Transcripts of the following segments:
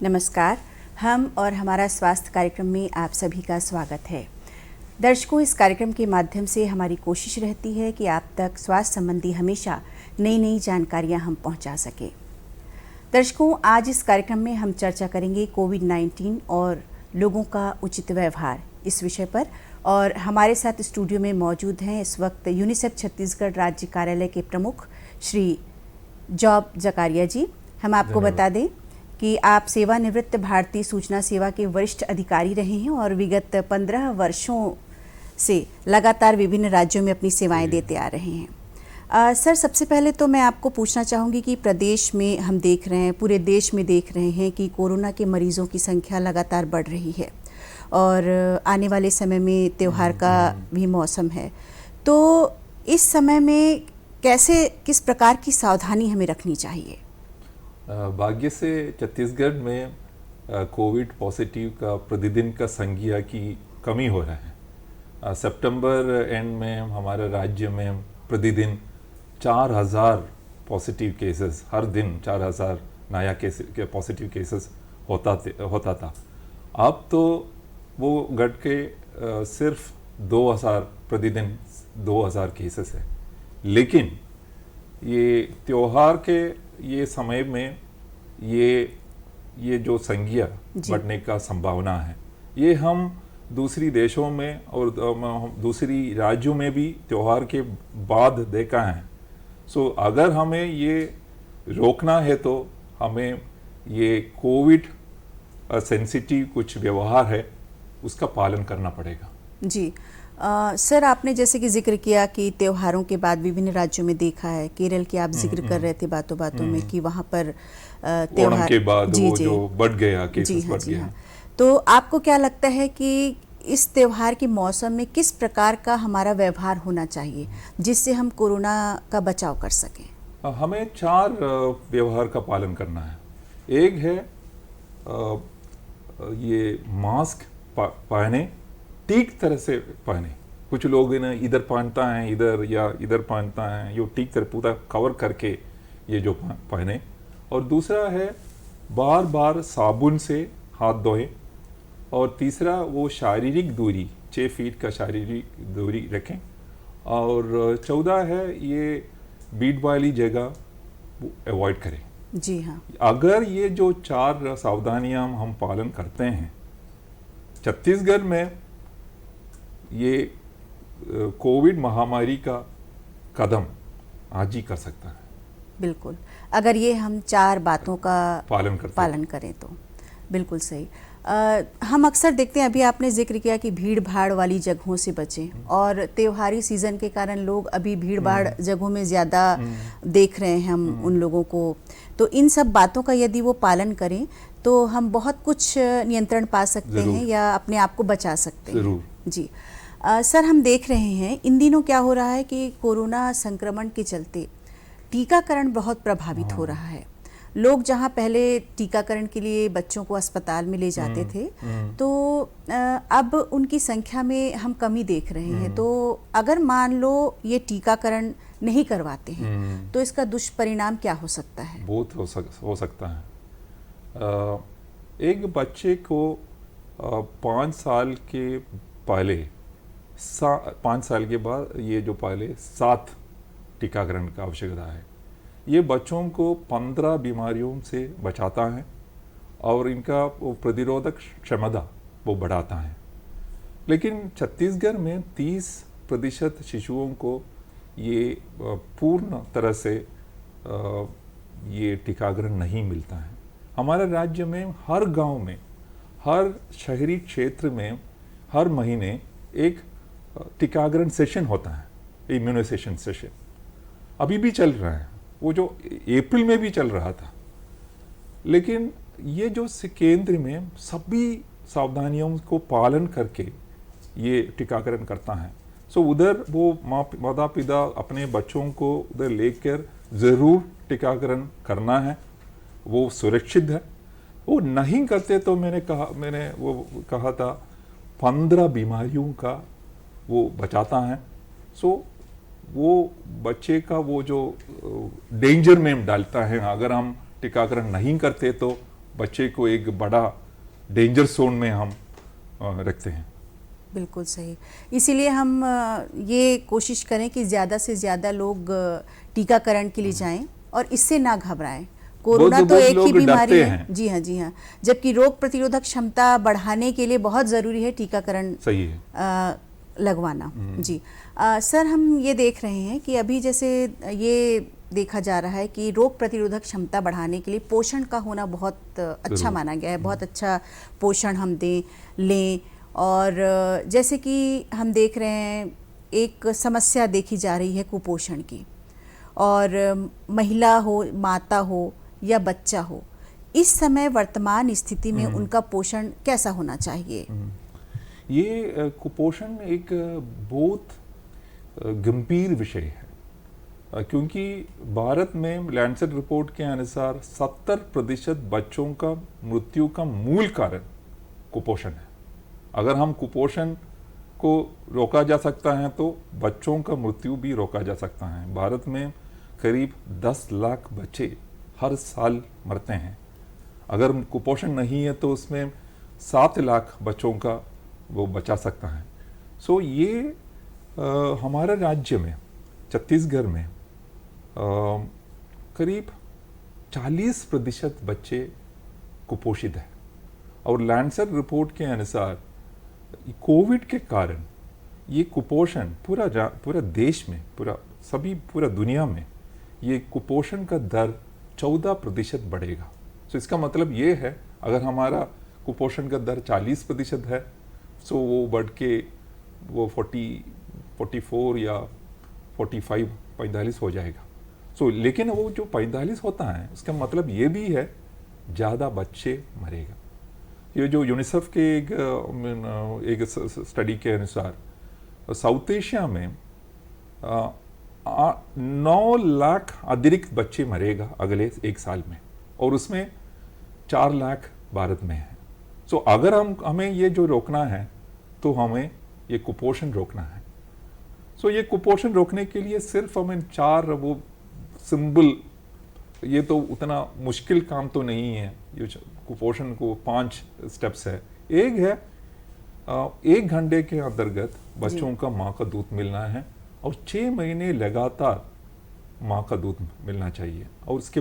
नमस्कार। हम और हमारा स्वास्थ्य कार्यक्रम में आप सभी का स्वागत है। दर्शकों, इस कार्यक्रम के माध्यम से हमारी कोशिश रहती है कि आप तक स्वास्थ्य संबंधी हमेशा नई नई जानकारियां हम पहुंचा सकें। दर्शकों, आज इस कार्यक्रम में हम चर्चा करेंगे कोविड-19 और लोगों का उचित व्यवहार इस विषय पर। और हमारे साथ स्टूडियो में मौजूद हैं इस वक्त यूनिसेफ छत्तीसगढ़ राज्य कार्यालय के प्रमुख श्री जॉब जकारिया जी। हम आपको बता दें कि आप सेवानिवृत्त भारतीय सूचना सेवा के वरिष्ठ अधिकारी रहे हैं और विगत 15 वर्षों से लगातार विभिन्न राज्यों में अपनी सेवाएं देते आ रहे हैं। सर, सबसे पहले तो मैं आपको पूछना चाहूँगी कि प्रदेश में हम देख रहे हैं, पूरे देश में देख रहे हैं कि कोरोना के मरीजों की संख्या लगातार बढ़ रही है और आने वाले समय में त्यौहार का भी मौसम है। तो इस समय में किस प्रकार की सावधानी हमें रखनी चाहिए? भाग्य से छत्तीसगढ़ में कोविड पॉजिटिव का प्रतिदिन का संख्या की कमी हो रहा है। सितंबर एंड में हमारे राज्य में प्रतिदिन 4000 पॉजिटिव केसेस, हर दिन 4000 नया केस के पॉजिटिव केसेस होता था। अब तो वो घट के सिर्फ 2000 प्रतिदिन 2000 केसेस है। लेकिन ये त्योहार के ये समय में ये जो संख्या बढ़ने का संभावना है, ये हम दूसरी देशों में और दूसरी राज्यों में भी त्योहार के बाद देखा है। सो अगर हमें ये रोकना है तो हमें ये कोविड सेंसिटिव कुछ व्यवहार है उसका पालन करना पड़ेगा। जी सर, आपने जैसे कि जिक्र किया कि त्योहारों के बाद विभिन्न राज्यों में देखा है, केरल की आप जिक्र कर रहे थे बातों बातों में कि वहाँ पर त्योहार के बाद वो जो बढ़ गया, केसेस बढ़ गया। तो आपको क्या लगता है कि इस त्योहार के मौसम में किस प्रकार का हमारा व्यवहार होना चाहिए जिससे हम कोरोना का बचाव कर सकें? हमें 4 व्यवहार का पालन करना है। एक है ये मास्क पहने, ठीक तरह से पहने। कुछ लोग इधर पहनता है, इधर पहनता है, ये ठीक तरह पूरा कवर करके ये जो पहने। और दूसरा है बार बार साबुन से हाथ धोएं। और तीसरा वो शारीरिक दूरी 6 फीट का शारीरिक दूरी रखें। और 14 है ये भीड़ वाली जगह अवॉइड करें। जी हाँ। अगर ये जो 4 सावधानियां हम पालन करते हैं, छत्तीसगढ़ में ये कोविड महामारी का कदम आज ही कर सकता है। बिल्कुल, अगर ये हम 4 बातों का पालन करें तो बिल्कुल सही। हम अक्सर देखते हैं, अभी आपने जिक्र किया कि भीड़ भाड़ वाली जगहों से बचें, और त्योहारी सीज़न के कारण लोग अभी भीड़ भाड़ जगहों में ज़्यादा देख रहे हैं हम उन लोगों को। तो इन सब बातों का यदि वो पालन करें तो हम बहुत कुछ नियंत्रण पा सकते हैं या अपने आप को बचा सकते हैं। जी सर, हम देख रहे हैं इन दिनों क्या हो रहा है कि कोरोना संक्रमण के चलते टीकाकरण बहुत प्रभावित हो रहा है। लोग जहां पहले टीकाकरण के लिए बच्चों को अस्पताल में ले जाते थे, तो अब उनकी संख्या में हम कमी देख रहे हैं। तो अगर मान लो ये टीकाकरण नहीं करवाते हैं तो इसका दुष्परिणाम क्या हो सकता है? बहुत हो सकता है। एक बच्चे को 5 साल के पहले 5 साल के बाद ये जो पहले 7 टीकाकरण का आवश्यकता है। ये बच्चों को 15 बीमारियों से बचाता है और इनका प्रतिरोधक क्षमता वो बढ़ाता है। लेकिन छत्तीसगढ़ में 30% शिशुओं को ये पूर्ण तरह से ये टीकाकरण नहीं मिलता है। हमारे राज्य में हर गांव में, हर शहरी क्षेत्र में हर महीने एक टीकाकरण सेशन होता है, इम्यूनाइजेशन सेशन। अभी भी चल रहा है, वो जो अप्रैल में भी चल रहा था। लेकिन ये जो केंद्र में सभी सावधानियों को पालन करके ये टीकाकरण करता है। सो उधर वो माता पिता अपने बच्चों को उधर लेकर ज़रूर टीकाकरण करना है, वो सुरक्षित है। वो नहीं करते तो मैंने वो कहा था 15 बीमारियों का वो बचाता है। सो वो बच्चे का वो जो डेंजर में डालता है, अगर हम टीकाकरण नहीं करते तो बच्चे को एक बड़ा डेंजर जोन में हम रखते हैं। बिल्कुल सही। इसीलिए हम ये कोशिश करें कि ज़्यादा से ज़्यादा लोग टीकाकरण के लिए जाएं और इससे ना घबराएं। कोरोना तो एक ही बीमारी है। जी हाँ, जी हाँ। जबकि रोग प्रतिरोधक क्षमता बढ़ाने के लिए बहुत ज़रूरी है टीकाकरण सही है लगवाना। जी सर, हम ये देख रहे हैं कि अभी जैसे ये देखा जा रहा है कि रोग प्रतिरोधक क्षमता बढ़ाने के लिए पोषण का होना बहुत अच्छा माना गया है। बहुत अच्छा पोषण हम लें। और जैसे कि हम देख रहे हैं एक समस्या देखी जा रही है कुपोषण की, और महिला हो, माता हो या बच्चा हो, इस समय वर्तमान स्थिति में उनका पोषण कैसा होना चाहिए? ये कुपोषण एक बहुत गंभीर विषय है, क्योंकि भारत में लैंसेट रिपोर्ट के अनुसार 70% बच्चों का मृत्यु का मूल कारण कुपोषण है। अगर हम कुपोषण को रोका जा सकता है तो बच्चों का मृत्यु भी रोका जा सकता है। भारत में करीब 10 लाख बच्चे हर साल मरते हैं। अगर कुपोषण नहीं है तो उसमें 7 लाख बच्चों का वो बचा सकता है। सो ये हमारे राज्य में, छत्तीसगढ़ में करीब 40% बच्चे कुपोषित हैं। और लैंसेट रिपोर्ट के अनुसार कोविड के कारण ये कुपोषण पूरा देश में, पूरा दुनिया में ये कुपोषण का दर 14% बढ़ेगा। सो इसका मतलब ये है, अगर हमारा कुपोषण का दर 40% है, सो वो बढ़ के वो 44 या 45 हो जाएगा। सो लेकिन वो जो 45 होता है, उसका मतलब ये भी है ज़्यादा बच्चे मरेगा। ये जो यूनिसेफ के एक स्टडी के अनुसार साउथ एशिया में 9 लाख अतिरिक्त बच्चे मरेगा अगले 1 साल में, और उसमें 4 लाख भारत में है। सो अगर हमें ये जो रोकना है तो हमें ये कुपोषण रोकना है। सो ये कुपोषण रोकने के लिए सिर्फ हमें 4 वो सिंबल, ये तो उतना मुश्किल काम तो नहीं है। ये कुपोषण को 5 स्टेप्स है। एक है 1 घंटे के अंतर्गत बच्चों का माँ का दूध मिलना है, और 6 महीने लगातार माँ का दूध मिलना चाहिए, और उसके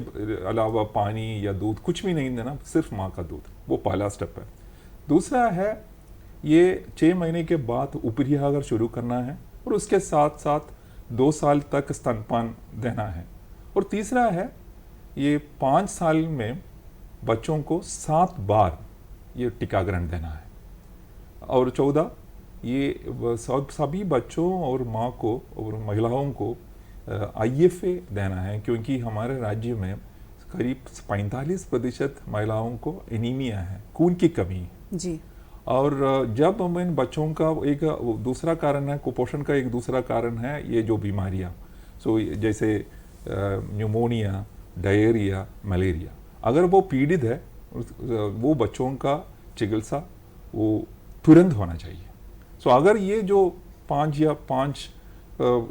अलावा पानी या दूध कुछ भी नहीं देना, सिर्फ माँ का दूध। वो पहला स्टेप है। दूसरा है ये 6 महीने के बाद ऊपरी आहार शुरू करना है, और उसके साथ साथ 2 साल तक स्तनपान देना है। और तीसरा है ये 5 साल में बच्चों को 7 बार ये टीकाकरण देना है। और 14 ये सभी बच्चों और माँ को और महिलाओं को IFA देना है, क्योंकि हमारे राज्य में करीब 45% महिलाओं को एनीमिया है, खून की कमी है जी। और जब हम इन बच्चों का एक दूसरा कारण है, कुपोषण का एक दूसरा कारण है ये जो बीमारियाँ, जैसे न्यूमोनिया, डायरिया, मलेरिया। अगर वो पीड़ित है, वो बच्चों का चिकित्सा वो तुरंत होना चाहिए। अगर ये जो 5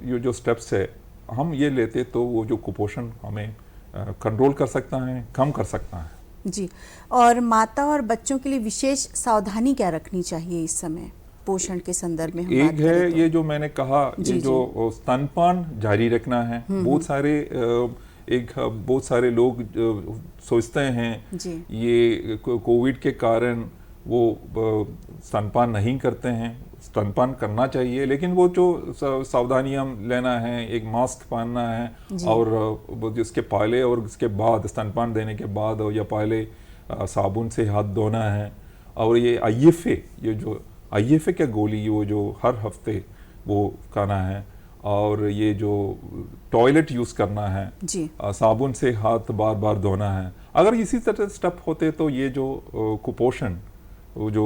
ये जो स्टेप्स है हम ये लेते तो वो जो कुपोषण हमें कंट्रोल कर सकता है, कम कर सकता है। जी। और माता और बच्चों के लिए विशेष सावधानी क्या रखनी चाहिए इस समय पोषण के संदर्भ में? एक है ये जो मैंने कहा, ये जो स्तनपान जारी रखना है। बहुत सारे लोग सोचते हैं ये कोविड के कारण वो स्तनपान नहीं करते हैं। स्तनपान करना चाहिए, लेकिन वो जो सावधानियां लेना है, एक मास्क पहनना है, और इसके पहले और उसके बाद, स्तनपान देने के बाद और या पहले साबुन से हाथ धोना है। और ये IFA, ये जो IFA का गोली वो जो हर हफ्ते वो खाना है, और ये जो टॉयलेट यूज़ करना है, साबुन से हाथ बार बार धोना है। अगर इसी तरह स्टेप होते तो ये जो कुपोषण, वो जो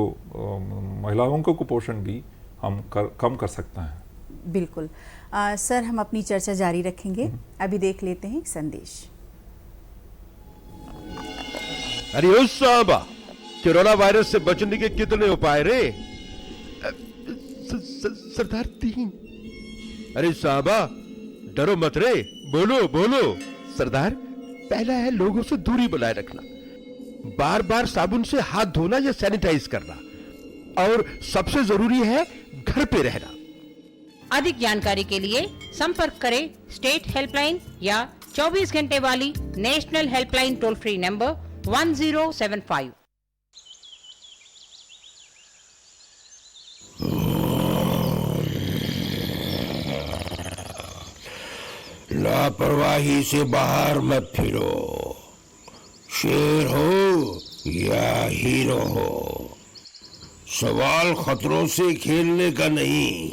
महिलाओं को कुपोषण भी हम कम कर सकते हैं। बिल्कुल। सर, हम अपनी चर्चा जारी रखेंगे। अभी देख लेते हैं एक संदेश। अरे ओ साहबा, कोरोना वायरस से बचने के कितने उपाय रे? सरदार 3। अरे साहबा डरो मत रे, बोलो बोलो। सरदार, पहला है लोगों से दूरी बनाए रखना, बार बार साबुन से हाथ धोना या सैनिटाइज करना, और सबसे जरूरी है घर पे रहना। अधिक जानकारी के लिए संपर्क करें स्टेट हेल्पलाइन या 24 घंटे वाली national helpline toll free number 1075। लापरवाही से बाहर मत फिरो, शेर हो या हीरो हो, सवाल खतरों से खेलने का नहीं,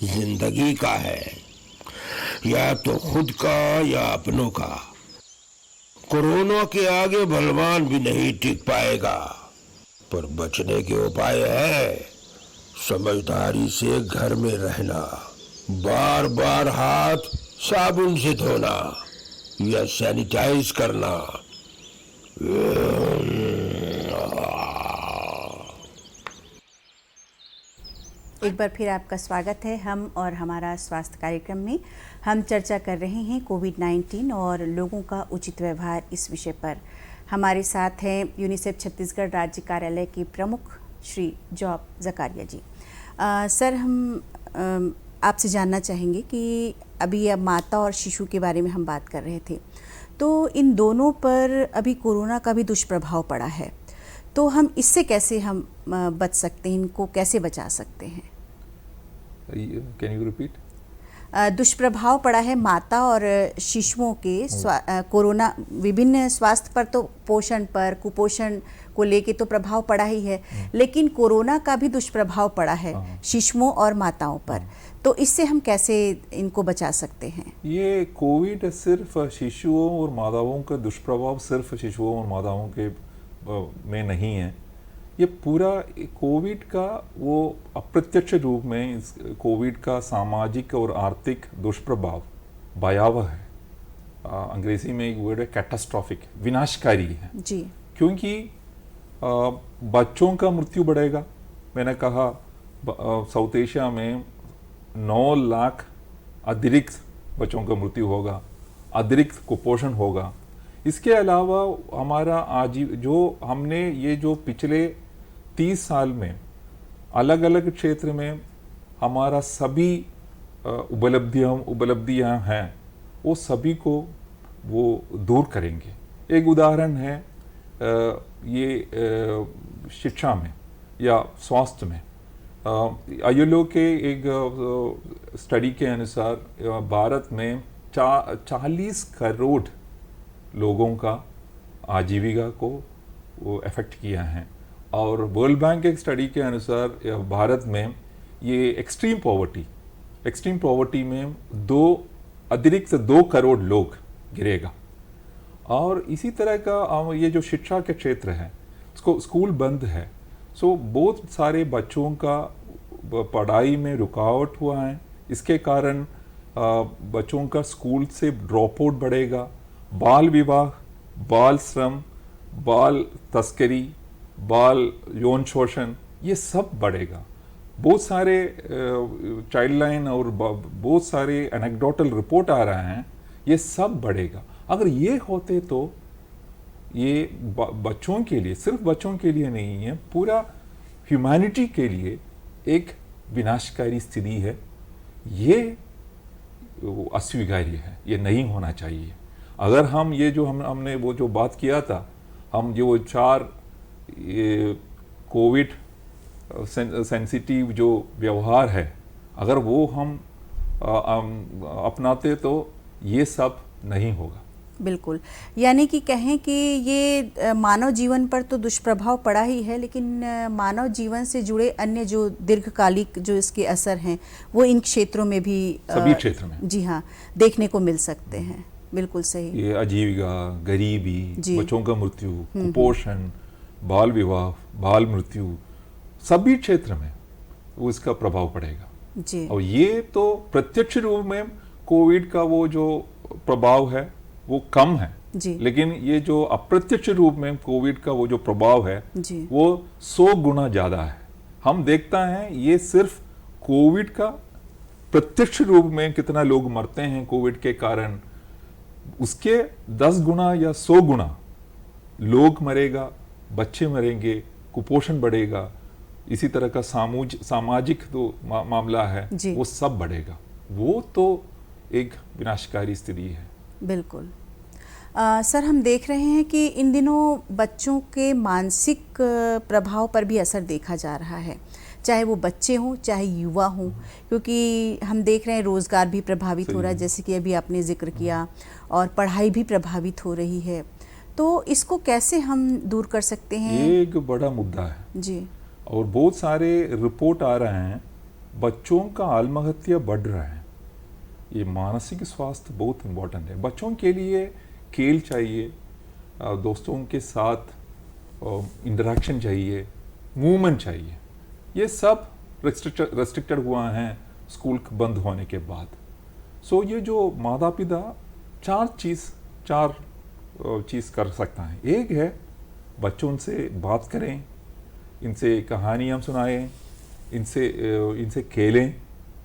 जिंदगी का है, या तो खुद का या अपनों का। कोरोना के आगे बलवान भी नहीं टिक पाएगा, पर बचने के उपाय है समझदारी से घर में रहना, बार बार हाथ साबुन से धोना या सैनिटाइज करना। एक बार फिर आपका स्वागत है हम और हमारा स्वास्थ्य कार्यक्रम में। हम चर्चा कर रहे हैं कोविड-19 और लोगों का उचित व्यवहार इस विषय पर। हमारे साथ हैं यूनिसेफ छत्तीसगढ़ राज्य कार्यालय के प्रमुख श्री जॉब जकारिया जी। सर, हम आपसे जानना चाहेंगे कि अभी अब माता और शिशु के बारे में हम बात कर रहे थे, तो इन दोनों पर अभी कोरोना का भी दुष्प्रभाव पड़ा है, तो हम इससे कैसे हम बच सकते हैं, इनको कैसे बचा सकते हैं? Can you repeat? दुष्प्रभाव पड़ा है माता और शिशुओं के कोरोना, विभिन्न स्वास्थ्य पर तो पोषण पर, कुपोषण को लेके तो प्रभाव पड़ा ही है, लेकिन कोरोना का भी दुष्प्रभाव पड़ा है शिशुओं और माताओं पर, तो इससे हम कैसे इनको बचा सकते हैं? ये कोविड सिर्फ शिशुओं और माताओं का दुष्प्रभाव सिर्फ शिशुओं और माताओं के में नहीं है। ये पूरा कोविड का वो अप्रत्यक्ष रूप में इस कोविड का सामाजिक और आर्थिक दुष्प्रभाव भयावह है। अंग्रेजी में एक वर्ड है कैटास्ट्रॉफिक, विनाशकारी है जी। क्योंकि बच्चों का मृत्यु बढ़ेगा। मैंने कहा साउथ एशिया में 9 लाख अतिरिक्त बच्चों का मृत्यु होगा, अतिरिक्त कुपोषण होगा। इसके अलावा हमारा जो हमने ये जो पिछले 30 साल में अलग अलग क्षेत्र में हमारा सभी उपलब्धियां हैं, वो सभी को वो दूर करेंगे। एक उदाहरण है ये शिक्षा में या स्वास्थ्य में। आईएलओ के एक स्टडी के अनुसार भारत में 40 करोड़ लोगों का आजीविका को वो अफेक्ट किया है, और वर्ल्ड बैंक के एक स्टडी के अनुसार भारत में ये एक्सट्रीम पॉवर्टी में अतिरिक्त 2 करोड़ लोग गिरेगा। और इसी तरह का ये जो शिक्षा के क्षेत्र है, उसको स्कूल बंद है, सो बहुत सारे बच्चों का पढ़ाई में रुकावट हुआ है। इसके कारण बच्चों का स्कूल से ड्रॉप आउट बढ़ेगा, बाल विवाह, बाल श्रम, बाल तस्करी, बाल यौन शोषण, ये सब बढ़ेगा। बहुत सारे चाइल्ड लाइन और बहुत सारे एनेक्डोटल रिपोर्ट आ रहे हैं, ये सब बढ़ेगा। अगर ये होते तो ये बच्चों के लिए, सिर्फ बच्चों के लिए नहीं है, पूरा ह्यूमैनिटी के लिए एक विनाशकारी स्थिति है। ये अस्वीकार्य है, ये नहीं होना चाहिए। अगर हम ये जो हमने वो जो बात किया था, हम जो 4 कोविड सेंसिटिव जो व्यवहार है, अगर वो हम अपनाते तो ये सब नहीं होगा। बिल्कुल, यानी कि कहें कि ये मानव जीवन पर तो दुष्प्रभाव पड़ा ही है, लेकिन मानव जीवन से जुड़े अन्य जो दीर्घकालिक जो इसके असर हैं, वो इन क्षेत्रों में भी, सभी क्षेत्र में, जी हाँ, देखने को मिल सकते हैं। बिल्कुल सही। ये आजीविका, गरीबी, बच्चों का मृत्यु, कुपोषण, बाल विवाह, बाल मृत्यु, सभी क्षेत्र में वो इसका प्रभाव पड़ेगा जी। और ये तो प्रत्यक्ष रूप में कोविड का वो जो प्रभाव है वो कम है जी। लेकिन ये जो अप्रत्यक्ष रूप में कोविड का वो जो प्रभाव है जी। वो 100 गुना ज्यादा है। हम देखता है ये सिर्फ कोविड का प्रत्यक्ष रूप में कितना लोग मरते हैं कोविड के कारण, उसके 10 गुना या 100 गुना लोग मरेगा, बच्चे मरेंगे, कुपोषण बढ़ेगा, इसी तरह का सामाजिक जो मामला है जी। वो सब बढ़ेगा। वो तो एक विनाशकारी स्थिति है। बिल्कुल। सर, हम देख रहे हैं कि इन दिनों बच्चों के मानसिक प्रभाव पर भी असर देखा जा रहा है, चाहे वो बच्चे हों चाहे युवा हों, क्योंकि हम देख रहे हैं रोज़गार भी प्रभावित हो रहा है, जैसे कि अभी आपने जिक्र किया, और पढ़ाई भी प्रभावित हो रही है। तो इसको कैसे हम दूर कर सकते हैं? ये एक बड़ा मुद्दा है जी। और बहुत सारे रिपोर्ट आ रहे हैं, बच्चों का आत्महत्या बढ़ रहा है। ये मानसिक स्वास्थ्य बहुत इम्पोर्टेंट है। बच्चों के लिए खेल चाहिए, दोस्तों के साथ इंटरेक्शन चाहिए, मूवमेंट चाहिए। ये सब रेस्ट्रिक्टेड हुआ है स्कूल बंद होने के बाद। सो ये जो माता पिता चार चीज़ कर सकता है। एक है बच्चों से बात करें, इनसे कहानियाँ सुनाएं, इनसे खेलें,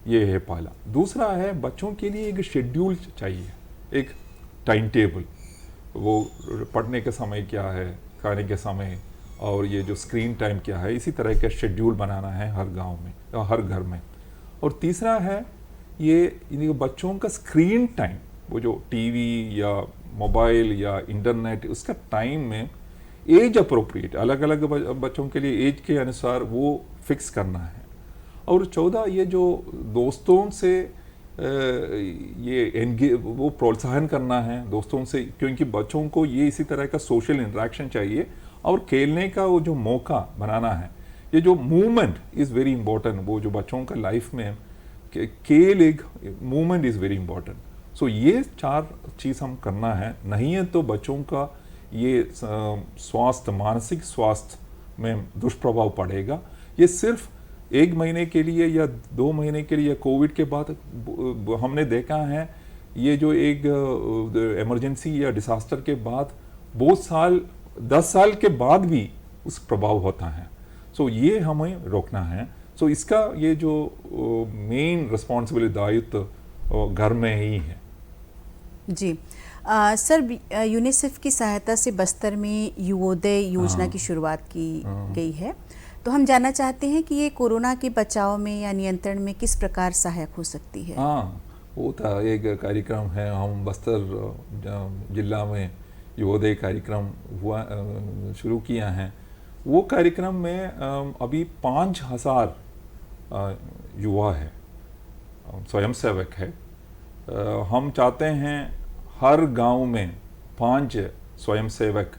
ये है पहला। दूसरा है बच्चों के लिए एक शेड्यूल चाहिए, एक टाइम टेबल। वो पढ़ने का समय क्या है, खाने के समय, और ये जो स्क्रीन टाइम क्या है, इसी तरह का शेड्यूल बनाना है हर गांव में या हर घर में। और तीसरा है ये बच्चों का स्क्रीन टाइम, वो जो टीवी या मोबाइल या इंटरनेट, उसका टाइम में एज अप्रोप्रिएट, अलग अलग बच्चों के लिए एज के अनुसार वो फिक्स करना है। और 14 ये जो दोस्तों से वो प्रोत्साहन करना है दोस्तों से, क्योंकि बच्चों को ये इसी तरह का सोशल इंटरेक्शन चाहिए और खेलने का वो जो मौका बनाना है। ये जो मूवमेंट इज़ वेरी इंपॉर्टेंट, वो जो बच्चों का लाइफ में खेल एक मूवमेंट इज़ वेरी इंपॉर्टेंट। सो ये चार चीज़ हम करना है, नहीं है तो बच्चों का ये स्वास्थ्य, मानसिक स्वास्थ्य में दुष्प्रभाव पड़ेगा। ये सिर्फ 1 महीने के लिए या 2 महीने के लिए, या कोविड के बाद हमने देखा है, ये जो एक इमरजेंसी या डिसास्टर के बाद बहुत साल, 10 साल के बाद भी उस प्रभाव होता है। सो ये हमें रोकना है। सो इसका ये जो मेन रिस्पॉन्सिबिलिटी, दायित्व घर में ही है। जी। सर, यूनिसेफ की सहायता से बस्तर में युवोदय योजना की शुरुआत की गई है, तो हम जानना चाहते हैं कि ये कोरोना के बचाव में या नियंत्रण में किस प्रकार सहायक हो सकती है? हाँ, वो था एक कार्यक्रम है, हम बस्तर जिला में युवोदय कार्यक्रम शुरू किया है। वो कार्यक्रम में अभी 5000 युवा है, स्वयंसेवक है। हम चाहते हैं हर गांव में 5 स्वयंसेवक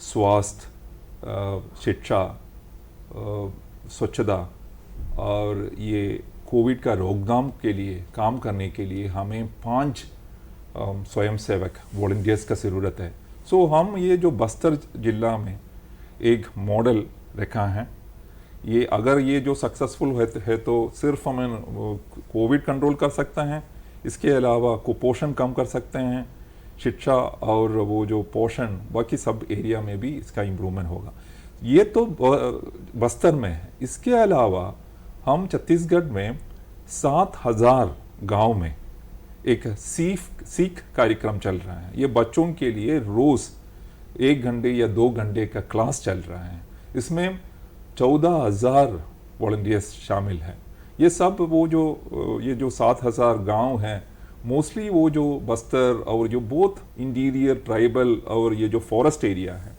स्वास्थ्य, शिक्षा, स्वच्छता और ये कोविड का रोकथाम के लिए काम करने के लिए हमें 5 स्वयंसेवक वॉलंटियर्स का ज़रूरत है। सो हम ये जो बस्तर जिला में एक मॉडल रखा है, ये अगर ये जो सक्सेसफुल है तो सिर्फ हमें कोविड कंट्रोल कर सकते हैं, इसके अलावा कुपोषण कम कर सकते हैं, शिक्षा और वो जो पोषण, बाकी सब एरिया में भी इसका इम्प्रूवमेंट होगा। ये तो बस्तर में है। इसके अलावा हम छत्तीसगढ़ में 7000 गांव में एक सीख कार्यक्रम चल रहा है। ये बच्चों के लिए रोज़ 1 घंटे या 2 घंटे का क्लास चल रहा है। इसमें 14,000 वॉलंटियर्स शामिल हैं। ये सब वो जो ये जो 7000 गांव हैं, मोस्टली वो जो बस्तर और जो बहुत इंटीरियर ट्राइबल और ये जो फॉरेस्ट एरिया है,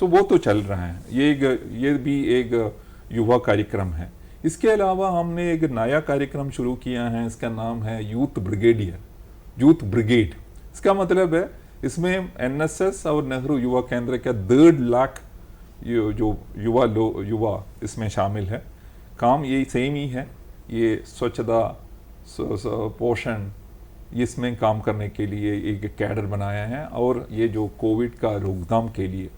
सो वो तो चल रहा है। ये भी एक युवा कार्यक्रम है। इसके अलावा हमने एक नया कार्यक्रम शुरू किया है, इसका नाम है यूथ ब्रिगेड। इसका मतलब है इसमें एनएसएस और नेहरू युवा केंद्र का 1.5 लाख जो युवा इसमें शामिल है। काम ये सेम ही है, ये स्वच्छता, पोषण, इसमें काम करने के लिए एक कैडर बनाया है। और ये जो कोविड का रोकथाम के लिए,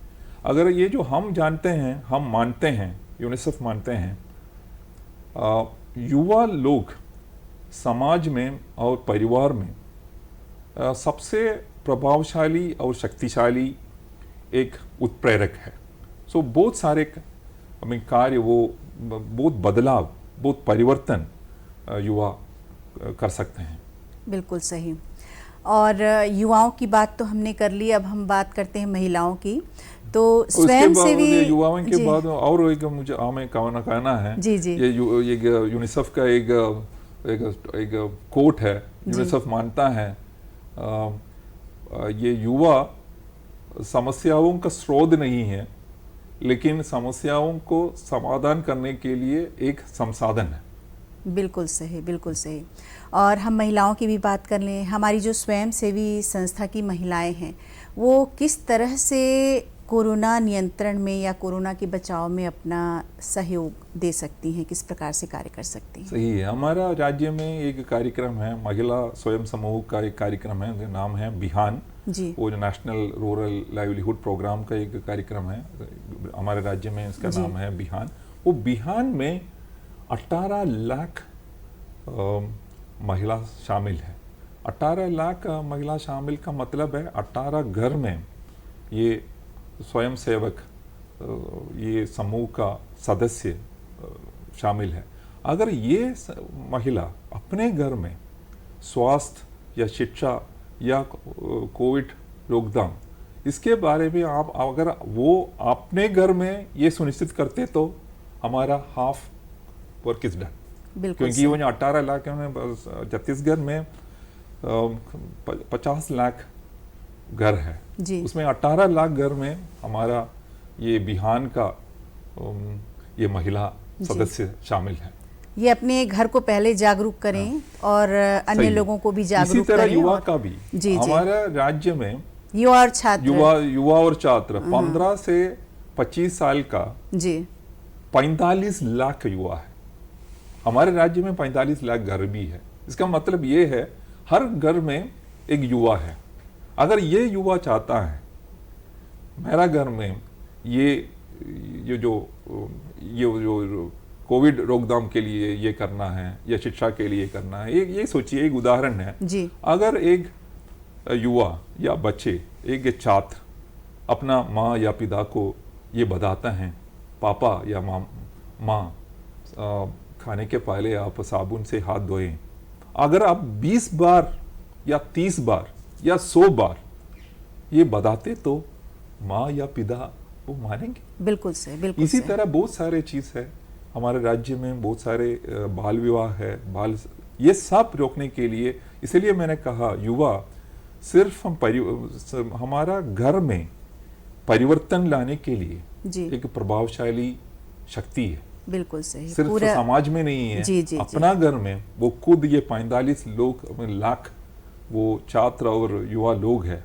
अगर ये जो हम जानते हैं, हम मानते हैं, यूनिसेफ मानते हैं, युवा लोग समाज में और परिवार में सबसे प्रभावशाली और शक्तिशाली एक उत्प्रेरक है। सो बहुत सारे कार्य, वो बहुत बदलाव, बहुत परिवर्तन युवा कर सकते हैं। बिल्कुल सही। और युवाओं की बात तो हमने कर ली, अब हम बात करते हैं महिलाओं की। तो उसके स्वयं बाद सेवी ये युवाओं के जी, बाद और एक मुझे हमें कहना है। जी जी ये यूनिसेफ का एक कोट है। यूनिसेफ मानता है ये युवा समस्याओं का स्रोत नहीं है, लेकिन समस्याओं को समाधान करने के लिए एक संसाधन है। बिल्कुल सही, बिल्कुल सही। और हम महिलाओं की भी बात कर लें, हमारी जो स्वयं सेवी संस्था की महिलाएं हैं वो किस तरह से कोरोना नियंत्रण में या कोरोना के बचाव में अपना सहयोग दे सकती हैं, किस प्रकार से कार्य कर सकती हैं? सही है। हमारा राज्य में एक कार्यक्रम है, महिला स्वयं समूह का एक कार्यक्रम है, जो नाम है बिहान जी वो जो नेशनल रूरल लाइवलीहुड प्रोग्राम का एक कार्यक्रम है हमारे राज्य में, इसका नाम है बिहान। वो बिहान में 18 लाख महिला शामिल है। 18 लाख महिला शामिल का मतलब है 18 घर में ये स्वयं सेवक ये समूह का सदस्य शामिल है। अगर ये महिला अपने घर में स्वास्थ्य या शिक्षा या कोविड रोकथाम इसके बारे में आप अगर वो अपने घर में ये सुनिश्चित करते तो हमारा हाफ वर्क इज डन। बिल्कुल क्योंकि वो 18 लाख में छत्तीसगढ़ में 50 लाख घर है जी उसमें 18 लाख घर में हमारा ये बिहान का ये महिला सदस्य शामिल है। ये अपने घर को पहले जागरूक करें और अन्य सही। लोगों को भी इसी जागरूक तरह करें। युवा और का भी जी। हमारा राज्य में युवा और छात्र युवा और छात्र 15 से 25 साल का जी 45 लाख युवा है। हमारे राज्य में 45 लाख घर भी है। इसका मतलब ये है हर घर में एक युवा है। अगर ये युवा चाहता है मेरा घर में ये जो कोविड रोकथाम के लिए ये करना है या शिक्षा के लिए करना है, ये सोचिए एक उदाहरण है जी अगर एक युवा या बच्चे एक छात्र अपना माँ या पिता को ये बताता है पापा या माँ खाने के पहले आप साबुन से हाथ धोएं। अगर आप 20 बार या 30 बार या 100 बार ये बताते तो माँ या पिता वो मानेंगे। बिल्कुल से बिल्कुल इसी से। तरह बहुत सारे चीज़ है हमारे राज्य में, बहुत सारे बाल विवाह है, ये सब रोकने के लिए। इसलिए मैंने कहा युवा सिर्फ हमारा घर में परिवर्तन लाने के लिए जी एक प्रभावशाली शक्ति है। बिल्कुल सही। सिर्फ पूरा समाज में नहीं है, जी, जी, अपना घर में वो खुद ये 45 लाख वो छात्र और युवा लोग हैं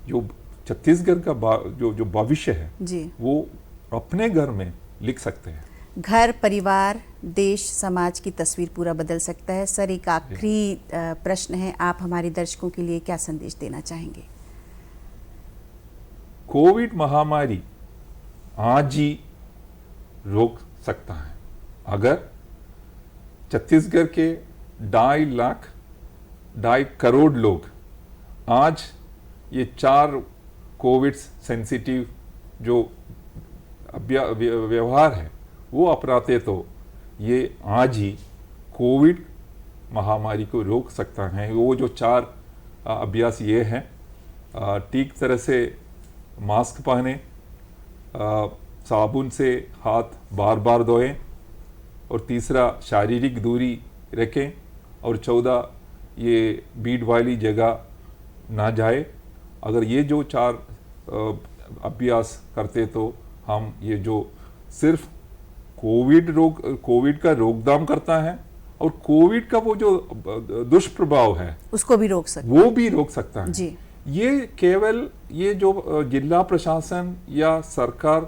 जो छत्तीसगढ़ का जो भविष्य है जी वो अपने घर में लिख सकते हैं। घर, परिवार, देश, समाज की तस्वीर पूरा बदल सकता है। सर, एक आखिरी प्रश्न है, आप हमारे दर्शकों के लिए क्या संदेश देना चाहेंगे? कोविड महामारी आज ही रोक सकता है अगर छत्तीसगढ़ के 2.5 करोड़ लोग आज ये 4 कोविड सेंसिटिव जो व्यवहार है वो अपनाते तो ये आज ही कोविड महामारी को रोक सकता है। वो जो 4 अभ्यास ये हैं, ठीक तरह से मास्क पहने, साबुन से हाथ बार बार धोएं और तीसरा शारीरिक दूरी रखें और 14 ये भीड़ वाली जगह ना जाए। अगर ये जो 4 अभ्यास करते तो हम ये जो सिर्फ कोविड का रोकथाम करता है और कोविड का वो जो दुष्प्रभाव है उसको भी रोक सकते, वो भी रोक सकता है जी। ये केवल ये जो जिला प्रशासन या सरकार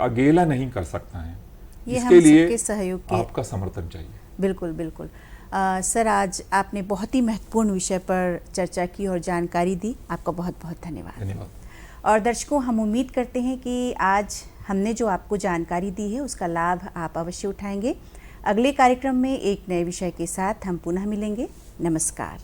अकेला नहीं कर सकता है, ये इसके हम लिए सबके सहयोग के आपका समर्थन चाहिए। बिल्कुल बिल्कुल। सर, आज आपने बहुत ही महत्वपूर्ण विषय पर चर्चा की और जानकारी दी, आपका बहुत बहुत धन्यवाद। धन्यवाद। और दर्शकों, हम उम्मीद करते हैं कि आज हमने जो आपको जानकारी दी है उसका लाभ आप अवश्य उठाएंगे। अगले कार्यक्रम में एक नए विषय के साथ हम पुनः मिलेंगे। नमस्कार।